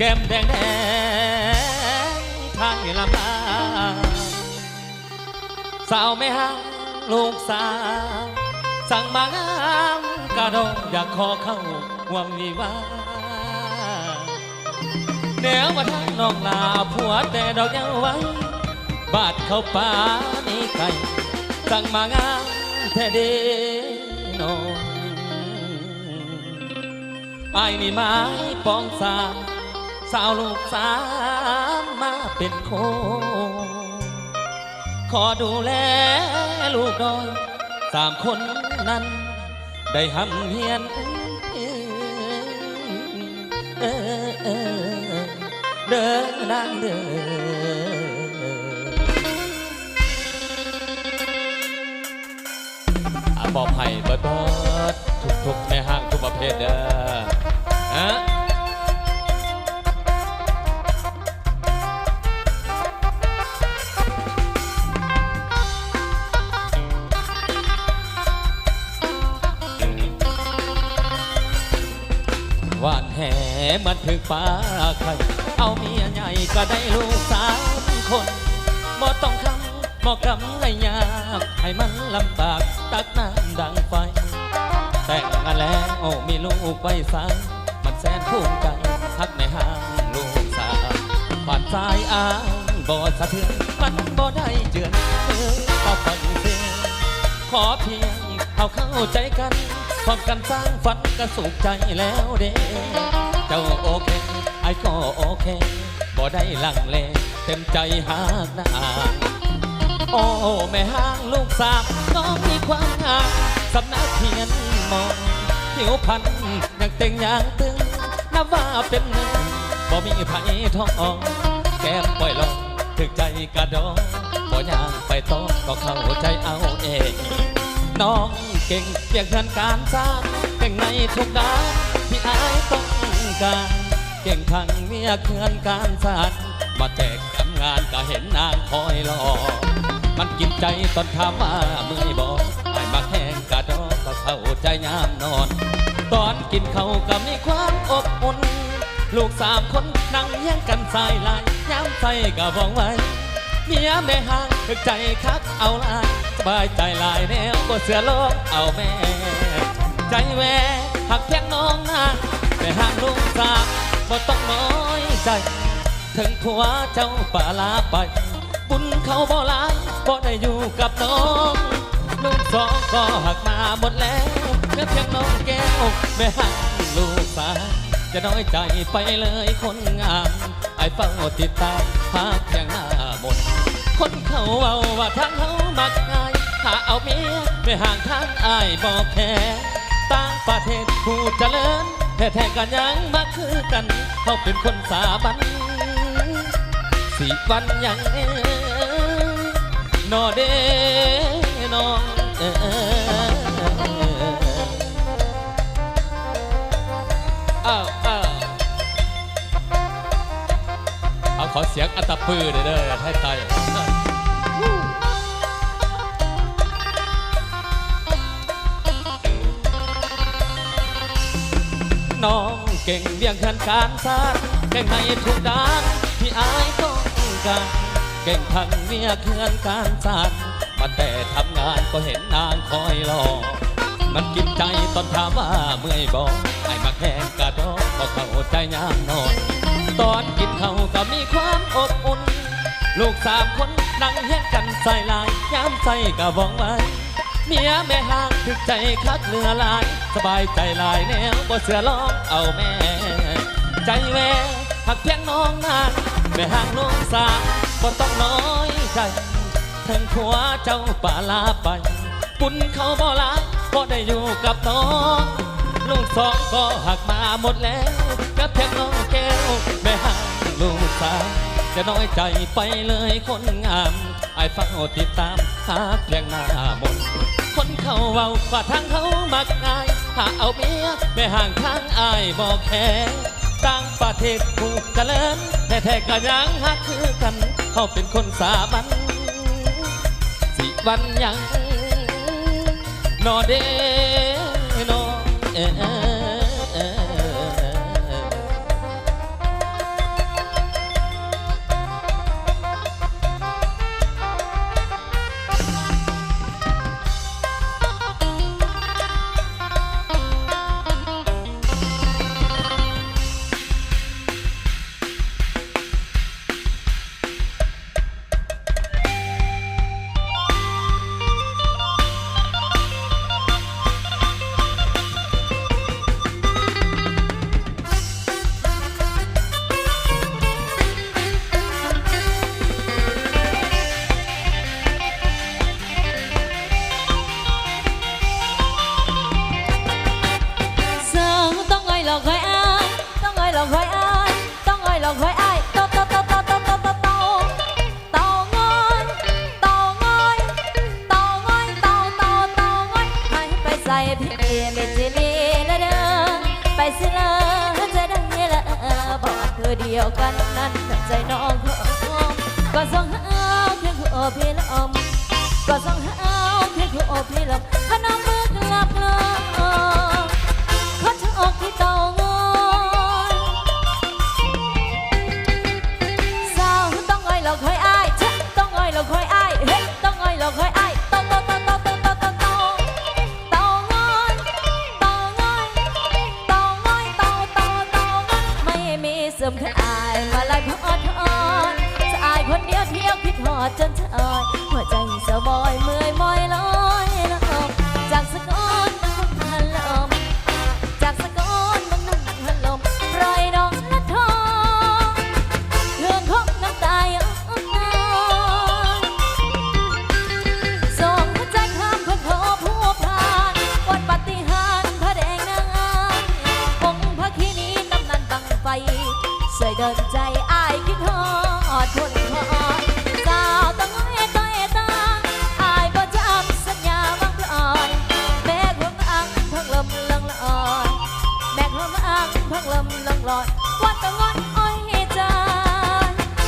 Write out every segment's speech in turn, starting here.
แก้มแดงแดงทางลำลาสาวไม่ห่างลูกสาวสั่งมางามกระดองอยากขอเข้าห่วงวิวาแนวมาทางน้องลาผัวแต่ดอกยังไว้บาดเข้าป่านี่ไก่สั่งมางามแท้เด้น้องไอ้นี่ไม้ปองสามสาวลูกสามมาเป็นโคขอดูแลลูกน้อย3 คนนั้นได้หำเฮียนเดินนางเดินบอกให้เบิดทุกในห้างทุกประเภทเด้อหวานแห่มันถึงฟ้าใครเอาเมียใหญ่ก็ได้ลูก3 คนบ่ต้องคำบ่กำให้ยากให้มันลำบากตักน้ำดังไฟแต่งงานแล้วมีลูกไว้3มันแสนภูมิใจทักในห้างลูกสาวผ่านสายอ้างบ่สะเทือนมันบ่ได้เจือนก็ฟังเสียงขอเพียงเอาเข้าใจกันพร้อมกันสร้างฝันก็สุขใจแล้วเด้เจ้าโอเคไอ้ก็โอเคบ่ได้ลังเลเต็มใจหากนางโอ้แม่ห้างลูกสาวน้องมีความงามสำนักเทียนมองผิวพรรณยังเต่งอย่างตึงนับว่าเป็นหนึ่งบ่มีไผทองแก้มปล่อยลงถึกใจกระดองบ่ย่างไปโต๊ะก็เข้าใจเอาเองน้องเก่งเพียงเพื่อนการสร้างเก่งในทุกด้านที่อายต้องการเก่งทางเมียเพื่อนการสร้างมาแตกทำงานก็เห็นนางคอยรอมันกินใจตอนถามว่ามือบอกไอ้มาแห้งกระดอกก็เข้าใจยามนอนตอนกินเขาก็มีความอบอุ่นลูก3 คนนั่งเลี้ยงกันสายลายย้ำใส่ก็บอกไว้เมียแม่ห่างถึกใจคักเอาลายสบายใจลายแนวก็เสือโลกเอาแม่ใจแวหักเพียงน้องนาแม่ห่างลูก3บ่ต้องน้อยใจถึงผัวเจ้าป่าลาไปบุญเขาบ่ลาบ่ได้อยู่กับน้องลูก2ก็หักมาหมดแล้วแค่เพียงน้องแก้วแม่ห่างลูก3จะน้อยใจไปเลยคนงามไอ้เฝ้าติดตามหาเพียงหน้าหมดคนเขาเอาว่าทางเขามักง่ายหาเอาเมียไปห่างทางอ้ายบอกแค่ต่างประเทศผู้เจริญแท้ๆกันยังมาคือกันเขาเป็นคนสาบัน4 วันยังนอเดนองเอาขอเสียงอัตตปือเด้อไทยไทยน้องเก่งเบี่ยงเขื่อนการสร้างเก่งในทุกด้านที่อายต้องการเก่งทั้งเมียเขื่อนการสร้างมาแต่ทำงานก็เห็นนางคอยรอมันกินใจตอนถามว่าเมื่อยบอกไอ้มาแข่งกระดอกก็เข้าใจยามนอนตอนกินเขาก็มีความอบอุ่นลูก3 คนนั่งเฮี้ยงกันใส่ลายย้ำใส่ก็บอกไว้เมียแม่ห่างถึกใจคักเนื้อลายสบายใจลายแนวบ่เสือร้องเอาแม่ใจแวหักเพียงน้องนางแม่ห่างลูก3บ่ต้องน้อยใจถึงผัวเจ้าป่าลาไปบุญเขาบ่ลาบ่ได้อยู่กับน้องลูก2ก็หักมาหมดแล้วกับเพียงน้องแก้วแม่ห่างลูก3จะน้อยใจไปเลยคนงามไอ้ฟังติดตามหาเพียงหน้าหมดคนเขาเว้าว่าทางเขามักง่ายหาเอาเมียไม่ห่างทางอ้ายบอกแค่ต่างประเทศผู้เจริญแท้ๆก็ยังหักคือกันเขาเป็นคนสามัญ4 วันยังนอเดนอ อกคอยอ้ายต้องอ้อยหลอกคอยอ้ายเต่าเต่าเต่าเต่าเต่าเต่าเต่าเต่างอยเต่างอยเต่างอยเต่าเต่าเต่างอยให้ไปใส่พี่เมจิลีละเด้อไปสิเลยจะได้ละบอกคือเดียวกันนั้นใจน้องก็ส่งหาเพียงคือพี่ละอมก็ส่งหาเพียงคือพี่ละขนมมือกลับเลยเขาจะออกที่เต่างอยสาวต้องอ้อยหลอกคอยอ้ายต้องอ้อยหลอกคอยอ้ายเฮ้ต้องอ้อยหลอกคอยอ้ายเต่าเต่าเต่าเต่าเต่าเต่าเต่าเต่าเต่างอยเต่างอยเต่างอยเต่าเต่าเต่างอยไม่มีเสื่อมแค่อายมาไล่พอทอนจะอายคนเดียวเที่ยวคิดหอดจนเธอหัวใจเสียบอยเมื่อยมอยลอยละอมจากสกลพันลมจากสกลบางนั่งพันลมปล่อยน้องละทองเรื่องของน้ำตายังส่งหัวใจข้ามคนขอผู้ผ่านวัดปฏิหารพระแดงนางองค์พระคีนีตำนานบังไฟสวยเดินใจอายคิดฮอดคนคอยสาวต้องอ้อยต้อยตาอายบ่จำสัญญาวางปล่อยแม่ความอังพังลมลังลอยแม่ความอังพังลมลังลอยวัดต้องงอนอ้อยใจ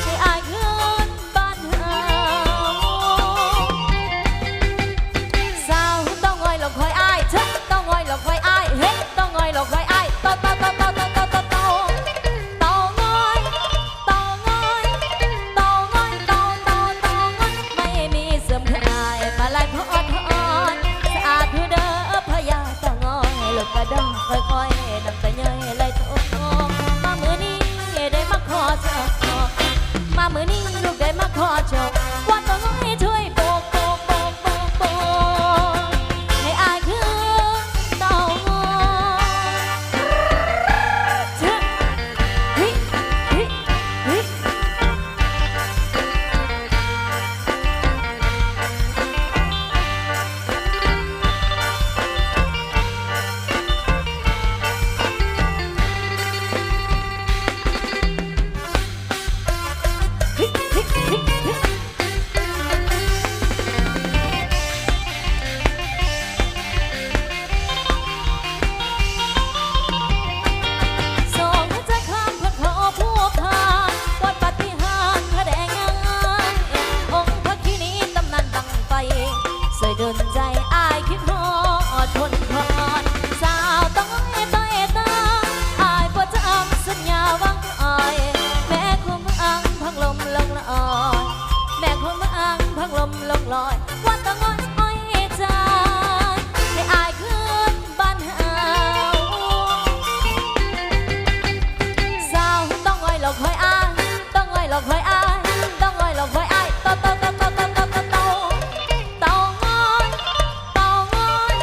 ให้อายคืนบ้านเฮาสาวต้องอ้อยหลอกคอยอ้ายต้องอ้อยหลอกคอยอ้ายเฮ้ต้องอ้อยหลอกคอยอ้ายเต่าเต่าเต่าเต่าเต่าเต่าเต่าเต่าเต่างอยเต่างอยเต่างอยเต่าเต่าเต่างอยไม่มีเสื่อมคลายมาไล่พอทอนสะอาดคือเด้อพญาเต่างอยลูกกระดองค่อยๆน้ำตาย่อยไหลทองมามือนี้ได้มาขอเจ้ามามือนี้ลูกได้มาขอเจ้าว่าเต่างอยช่วยโบกโบกโบกโบกโบกให้อายคือเต่างอยเฮ้เฮ้เฮ้เฮ้ ส่งหัวใจข้ามคนขอผู้ผ่านวัดปฏิหารพระแดงนางองค์พระคีนีตำนานบังไฟสวยเดินใจอายคิดฮอดทนคอนสาวต้องอ้อยต้อยตาอายบ่จำสัญญาวางอ้อยแม่คงอังพังลมลงลอยแม่คงอังพังลมลงลอยว่าต้องอ้อยอ้อยใจให้อายคืนบ้านเฮา สาวต้องอ้อยหลอกคอยอ้ายต้องอ้อยหลอกคอยอ้ายต้องอ้อยหลอกคอยอ้ายเต่าเต่าเต่าเต่าเต่าเต่าเต่าเต่าเต่างอยเต่างอย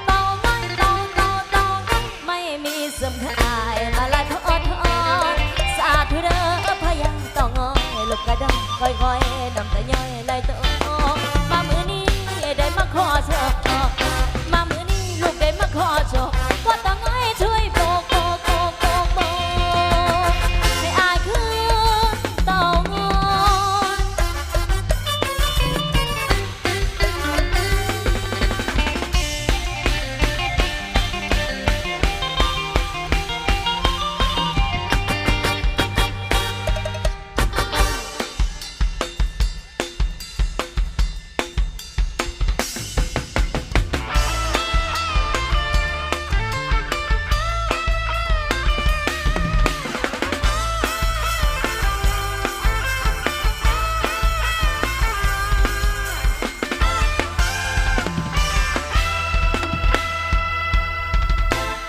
เต่างอยเต่าเต่าเต่างอยไม่มีเสื่อมคลายมาไล่พอทอนสะอาดเด้อพญาเต่างอยลูกกระดองค่อยๆน้ำตาย่อยไหลตกมามื้อนี้ได้มาขอเชิญมามื้อนี้ลูกได้มาขอโชว์ว่าเต่างอยช่วยโบกโบกโบกโบกโบก ให้อายคือเต่างอย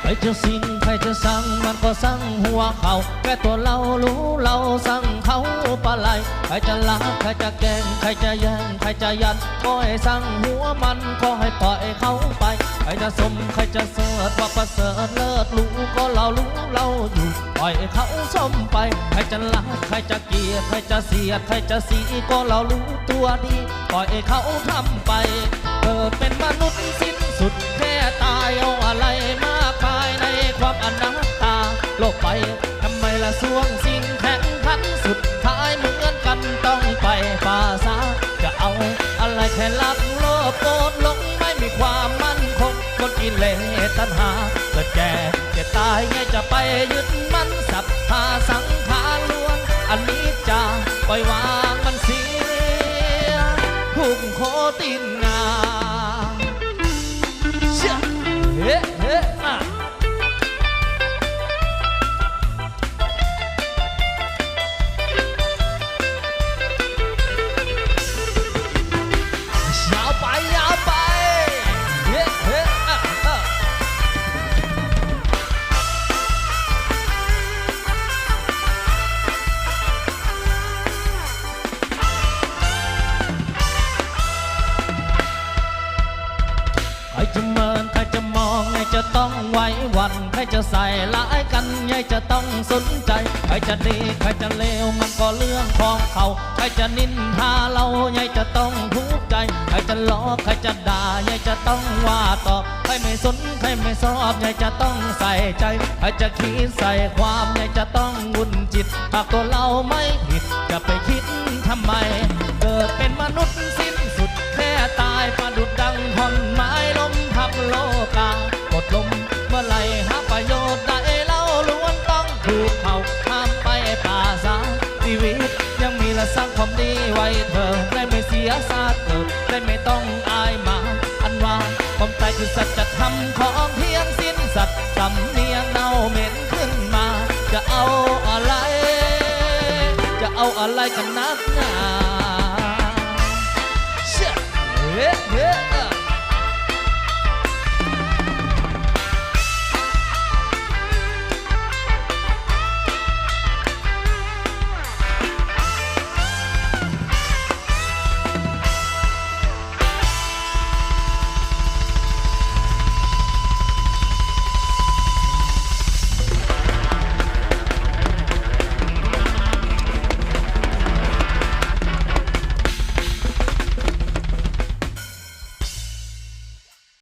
ใครจะสิ่งใครจะสั่งมันก็สั่งหัวเขาแค่ตัวเรารู้เราสั่งเขาปลาไหลใครจะลักใครจะแกล้งใครจะแย่งใครจะยันก็ให้สั่งหัวมันก็ให้ปล่อยเขาไปใครจะสมใครจะเสิร์ชว่าประเสริฐเลิศรู้ก็เรารู้เราอยู่ปล่อยเขาสมไปใครจะลักใครจะเกลียดใครจะเสียดใครจะสีก็เรารู้ตัวดีปล่อยเขาทำไปเกิดเป็นมนุษย์สิ้นสุดแค่ตายเอาอะไรมากมายในความอนัตตาโลกไปทำไม ละสวงสิ่งแข่งขันสุดท้ายเหมือนกันต้องไปป่าซาจะเอาอะไรแค่ลักโลภโกรธหลงไม่มีความมั่นคงคนกิเลสตัณหาเกิดแก่เจ็บตายไงจะไปยึดมันศรัทธาสังขารล้วนอันนี้จะปล่อยวางมันเสียทุกโคตินงาเชื่อเฮ้เฮ้อ่ะยาวไปยาวไปเฮ้เฮ้อ่ะอ่ะใครจะเมินใครจะมองไงจะต้องไว้วันใครจะใส่ร้ายกันไงจะต้องสนใจใครจะดีใครจะเลวมันก็เรื่องของเขาใครจะนินทาเราไงจะต้องทุกข์ใจใครจะล้อใครจะด่าไงจะต้องว่าตอบใครไม่สนใครไม่ชอบไงจะต้องใส่ใจใครจะคิดใส่ความไงจะต้องวุ่นจิตหากตัวเราไม่ผิดจะไปคิดทำไมเกิดเป็นมนุษย์สิ้นสุดแค่ตายประดุจดังท่อนไม้ล้มทับโลกาหมดลมเมื่อไหร่หาประโยชน์ได้เล่าล้วนต้องถูกเผาห้ามไปป่าสาชีวิตยังมีละสร้างความดีไว้เธอได้ไม่เสียซาดเธอได้ไม่ต้องอายมาอันว่าความตายคือสัจธรรมของเพียงสิ้นสัตว์สำเนียงเน่าเหม็นขึ้นมาจะเอาอะไรจะเอาอะไรกันนักหนาเฮ้เฮ้